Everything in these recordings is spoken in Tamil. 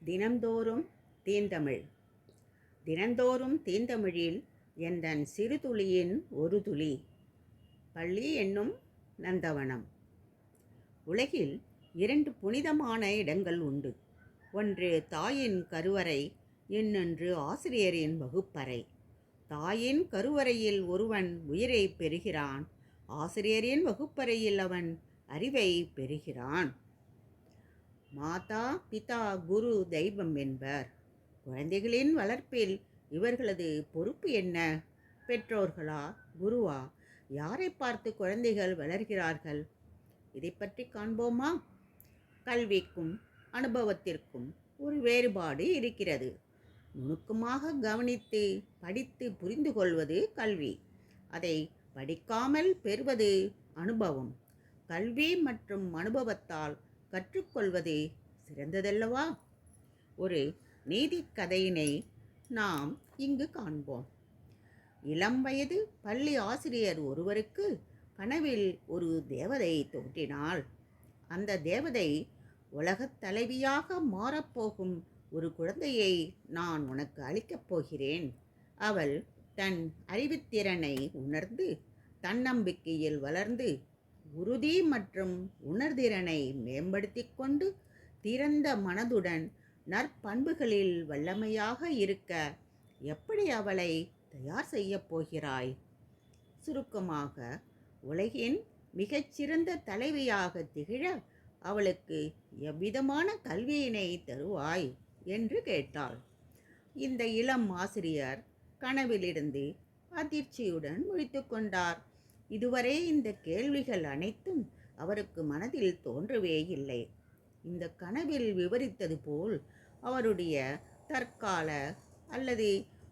தினந்தோறும் தீந்தமிழ். தினந்தோறும் தீந்தமிழில் எந்தன் சிறு துளியின் ஒரு துளி. பள்ளி என்னும் நந்தவனம். உலகில் 2 புனிதமான இடங்கள் உண்டு. ஒன்று தாயின் கருவறை, இன்னொன்று ஆசிரியரின் வகுப்பறை. தாயின் கருவறையில் ஒருவன் உயிரை பெறுகிறான், ஆசிரியரின் வகுப்பறையில் அவன் அறிவை பெறுகிறான். மாதா பிதா குரு தெய்வம் என்பர். குழந்தைகளின் வளர்ப்பில் இவர்களது பொறுப்பு என்ன? பெற்றோர்களா, குருவா? யாரை பார்த்து குழந்தைகள் வளர்கிறார்கள்? இதை பற்றி காண்போமா? கல்விக்கும் அனுபவத்திற்கும் ஒரு வேறுபாடு இருக்கிறது. நுணுக்கமாக கவனித்து படித்து புரிந்து கொள்வது கல்வி. அதை படிக்காமல் பெறுவது அனுபவம். கல்வி மற்றும் அனுபவத்தால் கற்றுக்கொள்வது சிறந்ததல்லவா? ஒரு நீதி கதையினை நாம் இங்கு காண்போம். இளம் வயது பள்ளி ஆசிரியர் ஒருவருக்கு கனவில் ஒரு தேவதை தோன்றினாள். அந்த தேவதை, உலகத் தலைவியாக மாறப்போகும் ஒரு குழந்தையை நான் உனக்கு அளிக்கப் போகிறேன். அவள் தன் அறிவுத்திறனை உணர்ந்து தன்னம்பிக்கையில் வளர்ந்து உறுதி மற்றும் உணர்திறனை மேம்படுத்தி கொண்டு திறந்த மனதுடன் நற்பண்புகளில் வல்லமையாக இருக்க எப்படி அவளை தயார் செய்யப் போகிறாய்? சுருக்கமாக, உலகின் மிகச்சிறந்த தலைவியாக திகழ அவளுக்கு எவ்விதமான கல்வியினை தருவாய் என்று கேட்டாள். இந்த இளம் ஆசிரியர் கனவிலிருந்து அதிர்ச்சியுடன் முழித்து கொண்டார். இதுவரை இந்த கேள்விகள் அனைத்தும் அவருக்கு மனதில் தோன்றவே இல்லை. இந்த கனவில் விவரித்தது போல் அவருடைய தற்கால அல்லது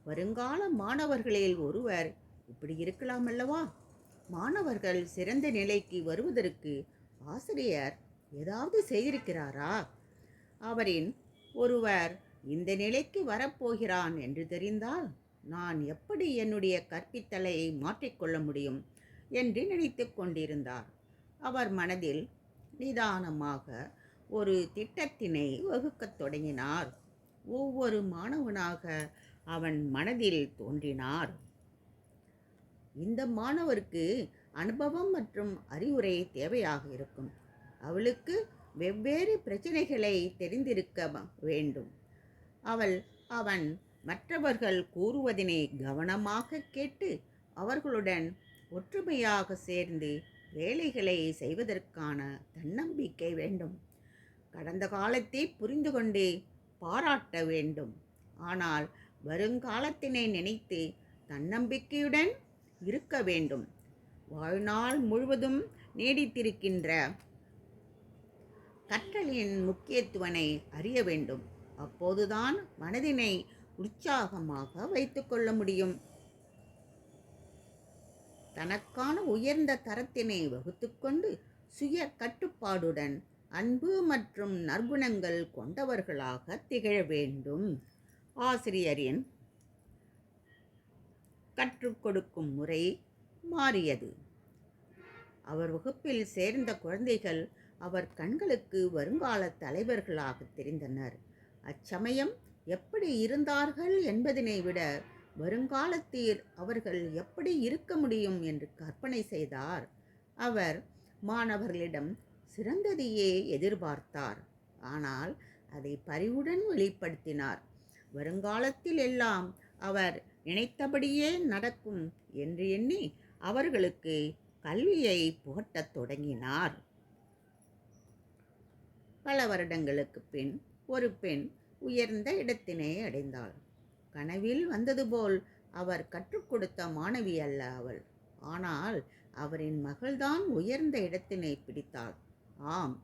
வருங்கால மாணவர்களில் ஒருவர் இப்படி இருக்கலாம் அல்லவா? மாணவர்கள் சிறந்த நிலைக்கு வருவதற்கு ஆசிரியர் ஏதாவது செய்திருக்கிறாரா? அவரின் ஒருவர் இந்த நிலைக்கு வரப்போகிறான் என்று தெரிந்தால் நான் எப்படி என்னுடைய கற்பித்தலை மாற்றிக்கொள்ள முடியும் என்று நினைத்து கொண்டிருந்தார். அவர் மனதில் நிதானமாக ஒரு திட்டத்தினை வகுக்கத் தொடங்கினார். ஒவ்வொரு மாணவனாக அவன் மனதில் தோன்றினார். இந்த மாணவருக்கு அனுபவம் மற்றும் அறிவுரை தேவையாக இருக்கும். அவளுக்கு வெவ்வேறு பிரச்சனைகளை தெரிந்திருக்க வேண்டும். அவன் மற்றவர்கள் கூறுவதனை கவனமாக கேட்டு அவர்களுடன் ஒற்றுமையாக சேர்ந்து வேலைகளை செய்வதற்கான தன்னம்பிக்கை வேண்டும். கடந்த காலத்தை புரிந்து கொண்டு பாராட்ட வேண்டும். ஆனால் வருங்காலத்தினை நினைத்து தன்னம்பிக்கையுடன் இருக்க வேண்டும். வாழ்நாள் முழுவதும் நீடித்திருக்கின்ற கற்றலின் முக்கியத்துவனை அறிய வேண்டும். அப்போதுதான் மனதினை உற்சாகமாக வைத்து கொள்ள முடியும். தனக்கான உயர்ந்த தரத்தினை வகுத்துக்கொண்டு சுய கட்டுப்பாடுடன் அன்பு மற்றும் நற்குணங்கள் கொண்டவர்களாக திகழ வேண்டும். ஆசிரியரின் கற்றுக் கொடுக்கும் முறை மாறியது. அவர் வகுப்பில் சேர்ந்த குழந்தைகள் அவர் கண்களுக்கு வருங்கால தலைவர்களாக தெரிந்தனர். அச்சமயம் எப்படி இருந்தார்கள் என்பதனை விட வருங்காலத்தில் அவர்கள் எப்படி இருக்க முடியும் என்று கற்பனை செய்தார். அவர் மாணவர்களிடம் சிறந்ததையே எதிர்பார்த்தார். ஆனால் அதை பரிவுடன் வெளிப்படுத்தினார். வருங்காலத்தில் எல்லாம் அவர் நினைத்தபடியே நடக்கும் என்று எண்ணி அவர்களுக்கு கல்வியை புகட்டத் தொடங்கினார். பல வருடங்களுக்கு பின் ஒரு பெண் உயர்ந்த இடத்தினை அடைந்தாள். கனவில் வந்தது போல் அவர் கற்றுக் கொடுத்த மாணவி அல்ல அவள். ஆனால் அவரின் மகள்தான் உயர்ந்த இடத்தினை பிடித்தாள். ஆம்,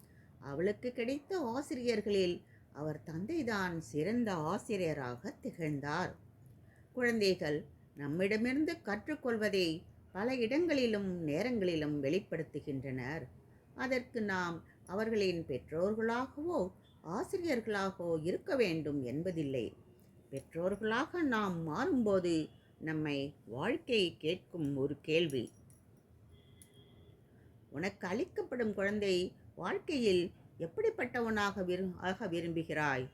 அவளுக்கு கிடைத்த ஆசிரியர்களில் அவர் தந்தைதான் சிறந்த ஆசிரியராக திகழ்ந்தார். குழந்தைகள் நம்மிடமிருந்து கற்றுக்கொள்வதை பல இடங்களிலும் நேரங்களிலும் வெளிப்படுத்துகின்றனர். அதற்கு நாம் அவர்களின் பெற்றோர்களாகவோ ஆசிரியர்களாகவோ இருக்க வேண்டும் என்பதில்லை. பெற்றோர்களாக நாம் மாறும்போது நம்மை வாழ்க்கை கேட்கும் ஒரு கேள்வி: உனக்கு அளிக்கப்படும் குழந்தை வாழ்க்கையில் எப்படிப்பட்டவனாக விரும்புகிறாய்?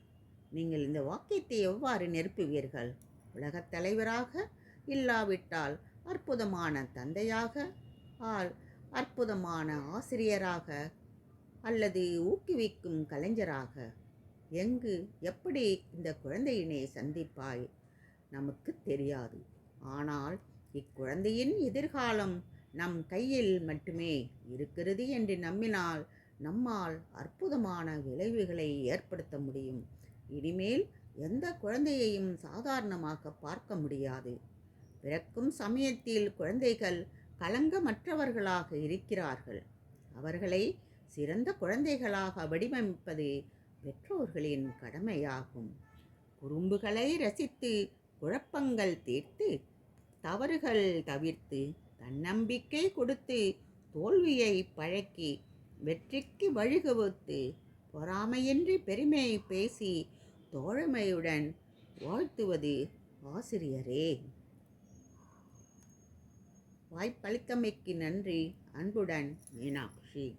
நீங்கள் இந்த வாக்கியத்தை எவ்வாறு நிரப்புவீர்கள்? உலகத் தலைவராக, இல்லாவிட்டால் அற்புதமான தந்தையாக, அற்புதமான ஆசிரியராக, அல்லது ஊக்குவிக்கும் கலைஞராக? எங்கு, எப்படி இந்த குழந்தையினை சந்திப்பாய்? நமக்கு தெரியாது. ஆனால் இக்குழந்தையின் எதிர்காலம் நம் கையில் மட்டுமே இருக்கிறது என்று நம்பினால் நம்மால் அற்புதமான விளைவுகளை ஏற்படுத்த முடியும். இனிமேல் எந்த குழந்தையையும் சாதாரணமாக பார்க்க முடியாது. பிறக்கும் சமயத்தில் குழந்தைகள் களங்கமற்றவர்களாக இருக்கிறார்கள். அவர்களை சிறந்த குழந்தைகளாக வடிவமைப்பது பெற்றோர்களின் கடமையாகும். குறும்புகளை ரசித்து, குழப்பங்கள் தீர்த்து, தவறுகள் தவிர்த்து, தன்னம்பிக்கை கொடுத்து, தோல்வியை பழக்கி, வெற்றிக்கு வழிவகுத்து, பொறாமையின்றி பெருமையை பேசி, தோழமையுடன் வாழ்த்துவது ஆசிரியரே. வாய்ப்பளித்தமைக்கு நன்றி. அன்புடன், மீனாட்சி.